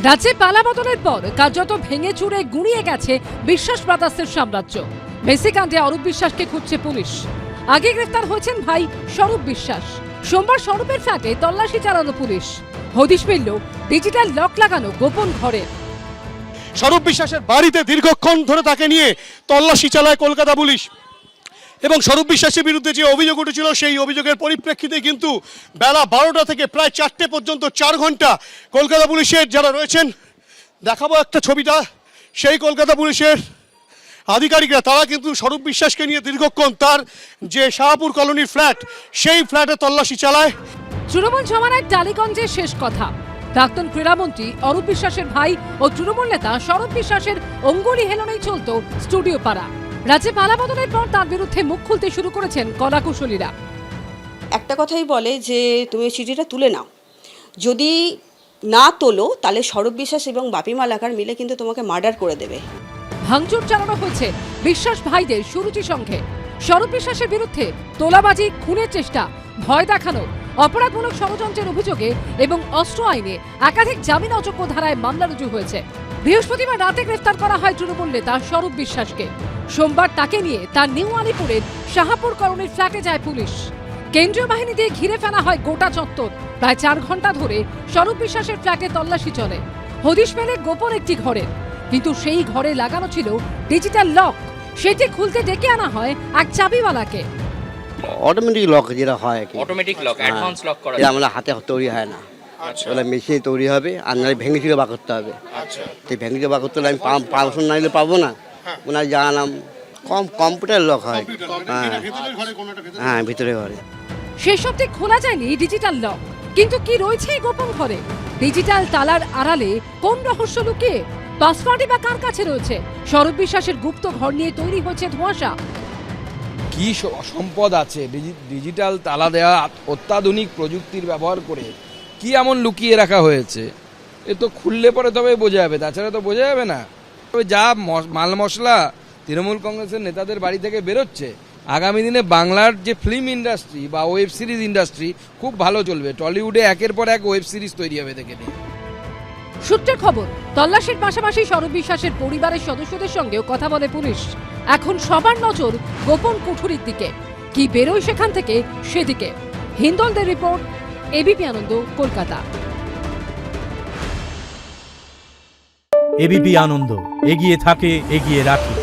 রাজ্যে পালাবদলের পর কার্যত ভেঙে চুরে গুঁড়িয়ে গেছে বিশ্বাস ব্রাদার্সের সাম্রাজ্য। মেসি কাণ্ডে অরূপ বিশ্বাসকে খুঁজছে পুলিশ। আগে গ্রেফতার হয়েছেন ভাই স্বরূপ বিশ্বাস। সোমবার স্বরূপের ফ্ল্যাটে তল্লাশি চালানো পুলিশ। হদিশ মিলল ডিজিটাল লক লাগানো গোপন ঘরে। স্বরূপ বিশ্বাসের বাড়িতে দীর্ঘক্ষণ ধরে তাকে নিয়ে তল্লাশি চালায় কলকাতা পুলিশ এবং স্বরূপ বিশ্বাসের বিরুদ্ধে যে অভিযোগ উঠেছিল সেই অভিযোগের পরিপ্রেক্ষিতে কিন্তু বেলা 12টা থেকে প্রায় 4টে পর্যন্ত 4 ঘন্টা কলকাতা পুলিশের যারা রয়েছেন, দেখাবো একটা ছবিটা, সেই কলকাতা পুলিশের আধিকারিকরা তারা কিন্তু স্বরূপ বিশ্বাসকে নিয়ে দীর্ঘক্ষণ তার যে শাহপুর কলোনির ফ্ল্যাট সেই ফ্ল্যাটে তল্লাশি চালায়। তৃণমূল জমানায় টালিগঞ্জের শেষ কথা। প্রাক্তন ক্রীড়ামন্ত্রী অরূপ বিশ্বাসের ভাই ও তৃণমূল নেতা স্বরূপ বিশ্বাসের অঙ্গুলি হেলনেই চলত স্টুডিও পাড়া। রাজ্যে পালাবদলের পর তার বিরুদ্ধে মুখ খুলতে শুরু করেছেন কলাকুশলীরা। একটা কথাই বলে যে তুমি চিঠিটা তুলে নাও, যদি না তোলো তাহলে স্বরূপ বিশ্বাস এবং বাপি মালাকার মিলে কিন্তু তোমাকে মার্ডার করে দেবে। ভাঙচুর চালানো হয়েছে বিশ্বাস ভাইদের সুরুচি সংঘে। স্বরূপ বিশ্বাসের বিরুদ্ধে তোলাবাজি, খুনের চেষ্টা, ভয় দেখানো, অপরাধমূলক ষড়যন্ত্রের অভিযোগে এবং অস্ত্র আইনে একাধিক জামিন অযোগ্য ধারায় মামলা রুজু হয়েছে। বৃহস্পতিবার রাতে গ্রেফতার করা হয় তৃণমূল নেতা স্বরূপ বিশ্বাসকে। সোমবার তাকে নিয়ে তার নিউ আলিপুরের শাহপুর কলোনির ফ্ল্যাটে যায় পুলিশ। কেন্দ্রীয় বাহিনী দিয়ে ঘিরে ফেলা হয় গোটা চত্বর। প্রায় 4 ঘন্টা ধরে স্বরূপ বিশ্বাসের ফ্ল্যাটে তল্লাশি চলে। হদিশ মেলে গোপন একটি ঘরে, কিন্তু সেই ঘরে লাগানো ছিল ডিজিটাল লক। সেটি খুলতে ডেকে আনা হয় এক চাবিওয়ালাকে। অটোমেটিক লক যেটা হয় কি অটোমেটিক লক, অ্যাডভান্স লক করা এটা আমরা হাতে তৈরি হয় না, ওটা মেশিনে তৈরি হবে আর নাহলে ভেঙে চুরে বার করতে হবে। সেই ভেঙে চুরে বার করতে হলে আমি পারমিশন না নিলে পাবো না। ওনার জানালাম কম্পিউটার লক হয়। হ্যাঁ, ভিতরে ঘরে। সেই সবটি খোলা যায়নি ডিজিটাল লক, কিন্তু কি রয়েছে এই গোপন ঘরে? ডিজিটাল তালার আড়ালে কোন রহস্য লুকিয়ে? পাসওয়ার্ডই বা কার কাছে রয়েছে? স্বরূপ বিশ্বাসের গুপ্ত ঘর নিয়ে তৈরি হচ্ছে ধোঁয়াশা। কি সম্পদ আছে ডিজিটাল তালা দেওয়া অত্যাধুনিক প্রযুক্তির ব্যবহার করে কি এমন লুকিয়ে রাখা হয়েছে? এ তো খুললে পরে তবে বোঝা যাবে, তাছাড়া তো বোঝা যাবে না। তবে যা মাল মশলা তৃণমূল কংগ্রেসের নেতাদের বাড়ি থেকে বেরোচ্ছে, আগামী দিনে বাংলার যে ফিল্ম ইন্ডাস্ট্রি বা ওয়েব সিরিজ ইন্ডাস্ট্রি খুব ভালো চলবে। টলিউডে একের পর এক ওয়েব সিরিজ তৈরি হবে দেখে নিয়ে। সূত্রের খবর, তল্লাশির পাশাপাশি স্বরূপ বিশ্বাসের পরিবারের সদস্যদের সঙ্গেও কথা বলে পুলিশ। এখন সবার নজর গোপন কুঠুরির দিকে। কি বেরোয় সেখান থেকে সেদিকে। হিন্দলদের রিপোর্ট, এবিপি আনন্দ, কলকাতা। এবিপি আনন্দ, এগিয়ে থাকে, এগিয়ে রাখে।